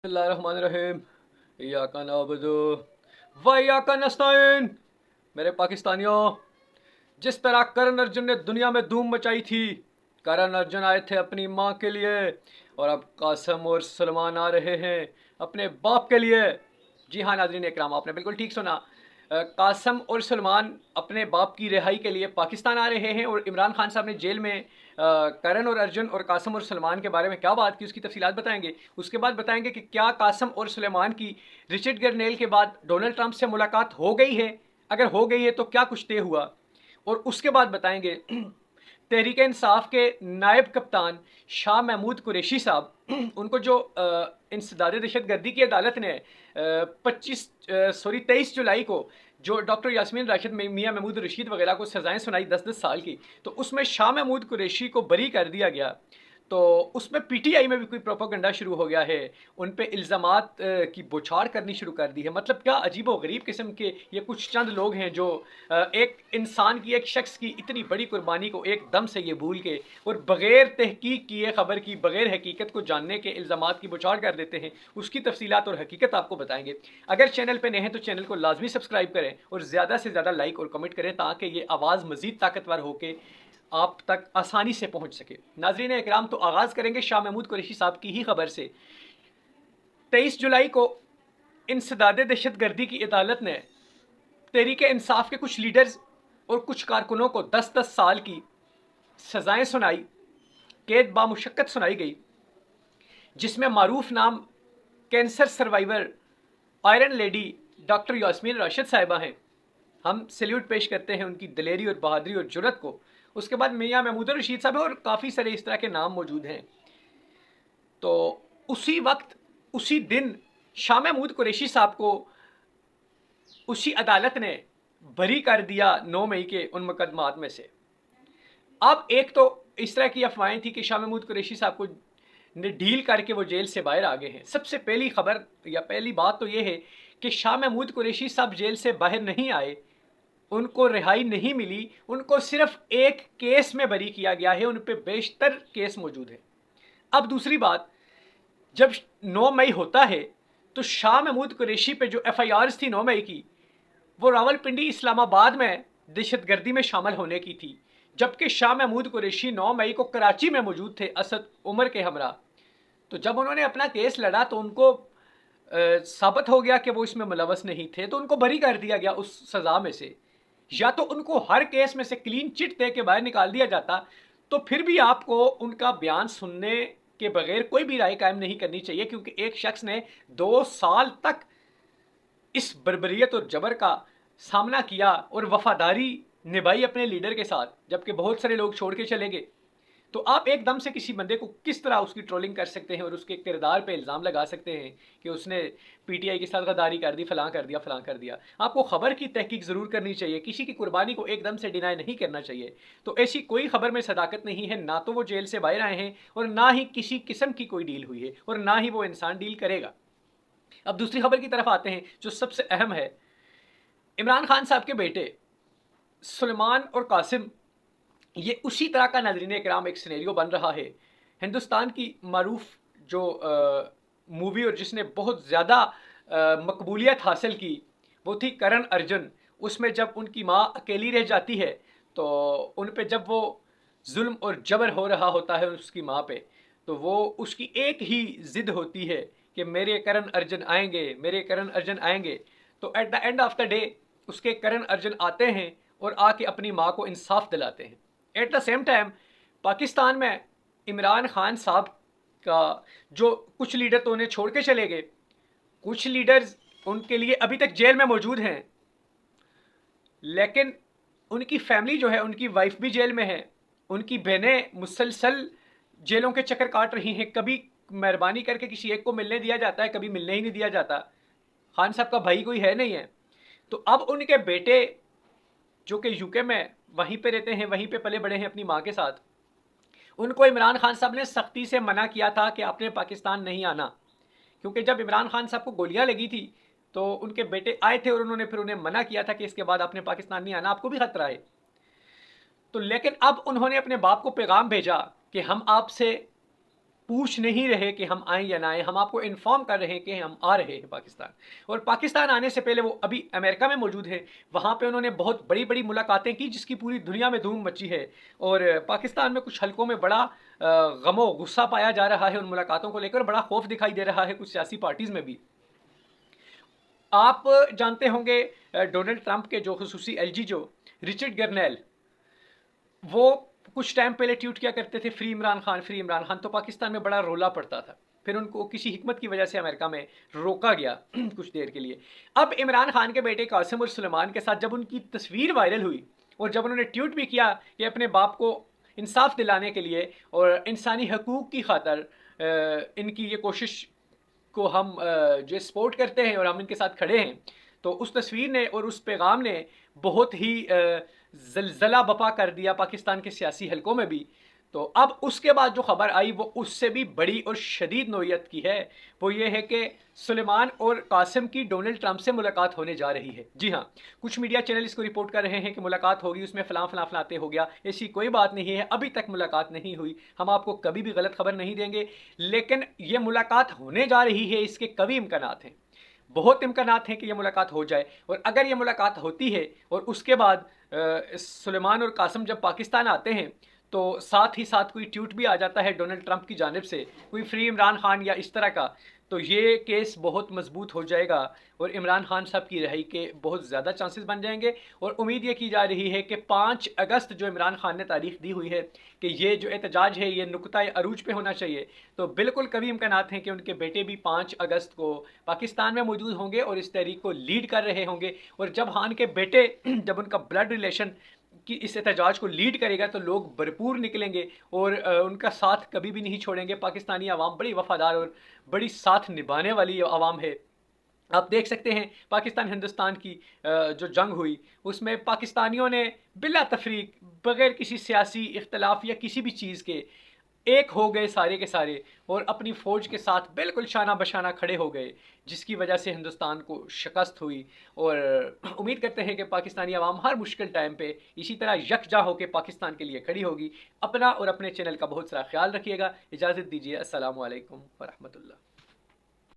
बिस्मिल्लाहिर्रहमानिर्रहीम। इय्याका नअबुदु व इय्याका नस्तईन। मेरे पाकिस्तानियों, जिस तरह करण अर्जुन ने दुनिया में धूम मचाई थी, करण अर्जुन आए थे अपनी माँ के लिए, और अब कासम और सलमान आ रहे हैं अपने बाप के लिए। जी हाँ नाज़रीन इकराम, आपने बिल्कुल ठीक सुना। कासम और सलमान अपने बाप की रिहाई के लिए पाकिस्तान आ रहे हैं, और इमरान खान साहब ने जेल में करण और अर्जुन और कासम और सलमान के बारे में क्या बात की, उसकी तफसीलात बताएंगे। उसके बाद बताएंगे कि क्या कासम और सलमान की रिचर्ड गर्नेल के बाद डोनाल्ड ट्रंप से मुलाकात हो गई है, अगर हो गई है तो क्या कुछ तय हुआ। और उसके बाद बताएंगे तहरीक इंसाफ के नायब कप्तान शाह महमूद कुरैशी साहब, उनको जो इंसदाद दहशत गर्दी की अदालत ने 23 जुलाई को जो डॉक्टर यास्मीन राशिद, मियां महमूद रशीद वगैरह को सज़ाएं सुनाई 10-10 साल की, तो उसमें शाह महमूद कुरैशी को बरी कर दिया गया। तो उसमें पीटीआई में भी कोई प्रोपोगंडा शुरू हो गया है, उन पे इल्ज़ामात की बौछार करनी शुरू कर दी है। मतलब क्या अजीब व गरीब किस्म के ये कुछ चंद लोग हैं जो एक इंसान की, एक शख्स की इतनी बड़ी कुर्बानी को एकदम से ये भूल के और बग़ैर तहकीक किए, ख़बर की बग़ैर हकीकत को जानने के इल्ज़ामात की बौछार कर देते हैं। उसकी तफसीलात और हकीकत आपको बताएंगे। अगर चैनल पर नए हैं तो चैनल को लाजमी सब्सक्राइब करें और ज़्यादा से ज़्यादा लाइक और कमेंट करें, ताकि ये आवाज़ मज़ीद ताकतवर होकर आप तक आसानी से पहुंच सके। नाजरीन इकराम, तो आगाज़ करेंगे शाह महमूद कुरैशी साहब की ही खबर से। 23 जुलाई को इंसदाद दहशत गर्दी की अदालत ने तहरीक इंसाफ के कुछ लीडर्स और कुछ कारकुनों को 10-10 साल की सज़ाएं सुनाई, कैद बामुशक्कत सुनाई गई, जिसमें मारूफ नाम cancer survivor iron lady doctor Yasmeen Rashid साहिबा हैं। हम सैल्यूट पेश करते हैं उनकी दिलेरी और बहादुरी और जुर्रत को। उसके बाद मियां महमूद रशीद साहब और काफ़ी सारे इस तरह के नाम मौजूद हैं। तो उसी वक्त, उसी दिन शाह महमूद कुरैशी साहब को उसी अदालत ने बरी कर दिया 9 मई के उन मुकदमात में से। अब एक तो इस तरह की अफवाहें थी कि शाह महमूद कुरैशी साहब को ने डील करके वो जेल से बाहर आ गए हैं। सबसे पहली खबर या पहली बात तो ये है कि शाह महमूद कुरैशी साहब जेल से बाहर नहीं आए, उनको रिहाई नहीं मिली, उनको सिर्फ एक केस में बरी किया गया है, उन पर बेशतर केस मौजूद है। अब दूसरी बात, जब 9 मई होता है तो शाह महमूद कुरैशी पे जो एफआईआर्स थी 9 मई की, वो रावलपिंडी इस्लामाबाद में दहशतगर्दी में शामिल होने की थी, जबकि शाह महमूद कुरैशी 9 मई को कराची में मौजूद थे असद उमर के हमरा। तो जब उन्होंने अपना केस लड़ा तो उनको साबित हो गया कि वो इसमें मुलवस नहीं थे, तो उनको बरी कर दिया गया उस सज़ा में से। या तो उनको हर केस में से क्लीन चिट दे के बाहर निकाल दिया जाता, तो फिर भी आपको उनका बयान सुनने के बगैर कोई भी राय कायम नहीं करनी चाहिए, क्योंकि एक शख्स ने 2 साल तक इस बर्बरियत और जबर का सामना किया और वफादारी निभाई अपने लीडर के साथ, जबकि बहुत सारे लोग छोड़ के चले गए। तो आप एकदम से किसी बंदे को किस तरह उसकी ट्रोलिंग कर सकते हैं और उसके किरदार पे इल्ज़ाम लगा सकते हैं कि उसने पीटीआई के साथ गद्दारी कर दी, फलां कर दिया, फलां कर दिया। आपको खबर की तहकीक ज़रूर करनी चाहिए, किसी की कुर्बानी को एकदम से डिनाई नहीं करना चाहिए। तो ऐसी कोई खबर में सदाकत नहीं है, ना तो वो जेल से बाहर आए हैं और ना ही किसी किस्म की कोई डील हुई है, और ना ही वो इंसान डील करेगा। अब दूसरी खबर की तरफ आते हैं जो सबसे अहम है। इमरान खान साहब के बेटे सुलेमान और कासिम, ये उसी तरह का नाज़रीन इकराम एक सिनेरियो बन रहा है। हिंदुस्तान की मारूफ जो मूवी और जिसने बहुत ज़्यादा मकबूलियत हासिल की, वो थी करण अर्जुन। उसमें जब उनकी माँ अकेली रह जाती है, तो उन पे जब वो जुल्म और जबर हो रहा होता है उसकी माँ पे, तो वो उसकी एक ही ज़िद होती है कि मेरे करण अर्जुन आएंगे, मेरे करण अर्जुन आएंगे। तो at the end of the day उसके करण अर्जुन आते हैं और आके अपनी माँ को इंसाफ दिलाते हैं। At the same time Pakistan में इमरान खान साहब का जो कुछ लीडर तो उन्हें छोड़ के चले गए, कुछ लीडर्स उनके लिए अभी तक जेल में मौजूद हैं, लेकिन उनकी फैमिली जो है, उनकी वाइफ भी जेल में है, उनकी बहनें मुसलसल जेलों के चक्कर काट रही हैं। कभी मेहरबानी करके किसी एक को मिलने दिया जाता है, कभी मिलने ही नहीं दिया जाता। खान साहब का भाई कोई है नहीं है। तो अब उनके बेटे जो कि यूके में वहीं पे रहते हैं, वहीं पे पले बड़े हैं अपनी माँ के साथ, उनको इमरान खान साहब ने सख्ती से मना किया था कि आपने पाकिस्तान नहीं आना, क्योंकि जब इमरान खान साहब को गोलियां लगी थी तो उनके बेटे आए थे और उन्होंने फिर उन्हें मना किया था कि इसके बाद आपने पाकिस्तान नहीं आना, आपको भी खतरा है। तो लेकिन अब उन्होंने अपने बाप को पैगाम भेजा कि हम आपसे पूछ नहीं रहे कि हम आएँ या ना आएँ, हम आपको इन्फॉर्म कर रहे हैं कि हम आ रहे हैं पाकिस्तान। और पाकिस्तान आने से पहले वो अभी अमेरिका में मौजूद है, वहाँ पे उन्होंने बहुत बड़ी-बड़ी मुलाकातें की जिसकी पूरी दुनिया में धूम मची है। और पाकिस्तान में कुछ हलकों में बड़ा गम गुस्सा पाया जा रहा है उन मुलाकातों को लेकर, बड़ा खौफ दिखाई दे रहा है कुछ सियासी पार्टीज़ में भी। आप जानते होंगे डोनाल्ड ट्रंप के जो खसूसी एलजी जो रिचर्ड गर्नेल, वो कुछ टाइम पहले ट्वीट किया करते थे फ्री इमरान खान, फ्री इमरान खान। तो पाकिस्तान में बड़ा रोला पड़ता था, फिर उनको किसी हिकमत की वजह से अमेरिका में रोका गया कुछ देर के लिए। अब इमरान खान के बेटे कासिम और सुलेमान के साथ जब उनकी तस्वीर वायरल हुई और जब उन्होंने ट्वीट भी किया कि अपने बाप को इंसाफ दिलाने के लिए और इंसानी हकूक़ की खातर इनकी ये कोशिश को हम जो सपोर्ट करते हैं और हम इनके साथ खड़े हैं, तो उस तस्वीर ने और उस पैगाम ने बहुत ही ज़लज़ला बपा कर दिया पाकिस्तान के सियासी हलकों में भी। तो अब उसके बाद जो खबर आई वो उससे भी बड़ी और शदीद नौयत की है। वो ये है कि सुलेमान और कासिम की डोनाल्ड ट्रंप से मुलाकात होने जा रही है। जी हाँ, कुछ मीडिया चैनल इसको रिपोर्ट कर रहे हैं कि मुलाकात होगी, उसमें फ़लाँ फ़लाँ फ़लाते हो गया। ऐसी कोई बात नहीं है, अभी तक मुलाकात नहीं हुई। हम आपको कभी भी गलत खबर नहीं देंगे, लेकिन ये मुलाकात होने जा रही है, इसके कई इम्कानात हैं। बहुत इम्कानात हैं कि यह मुलाकात हो जाए। और अगर ये मुलाकात होती है और उसके बाद सुलेमान और कासिम जब पाकिस्तान आते हैं तो साथ ही साथ कोई ट्वीट भी आ जाता है डोनाल्ड ट्रंप की जानिब से, कोई फ्री इमरान खान या इस तरह का, तो ये केस बहुत मजबूत हो जाएगा और इमरान खान साहब की रिहाई के बहुत ज़्यादा चांसेस बन जाएंगे। और उम्मीद ये की जा रही है कि 5 अगस्त जो इमरान खान ने तारीख दी हुई है कि ये जो एहतजाज है ये नुक्ता अरूज पे होना चाहिए, तो बिल्कुल कभी इम्कानात हैं कि उनके बेटे भी 5 अगस्त को पाकिस्तान में मौजूद होंगे और इस तहरीक को लीड कर रहे होंगे। और जब खान के बेटे जब उनका ब्लड रिलेशन कि इस एहतजाज को लीड करेगा तो लोग भरपूर निकलेंगे और उनका साथ कभी भी नहीं छोड़ेंगे। पाकिस्तानी आवाम बड़ी वफादार और बड़ी साथ निभाने वाली आवाम है। आप देख सकते हैं पाकिस्तान हिंदुस्तान की जो जंग हुई उसमें पाकिस्तानियों ने बिला तफरीक बग़ैर किसी सियासी इख्तलाफ या किसी भी चीज़ के एक हो गए सारे के सारे और अपनी फ़ौज के साथ बिल्कुल शाना बशाना खड़े हो गए, जिसकी वजह से हिंदुस्तान को शिकस्त हुई। और उम्मीद करते हैं कि पाकिस्तानी आवाम हर मुश्किल टाइम पे इसी तरह यकजा होकर पाकिस्तान के लिए खड़ी होगी। अपना और अपने चैनल का बहुत सारा ख्याल रखिएगा। इजाज़त दीजिए। अस्सलामु अलैकुम व रहमतुल्लाह।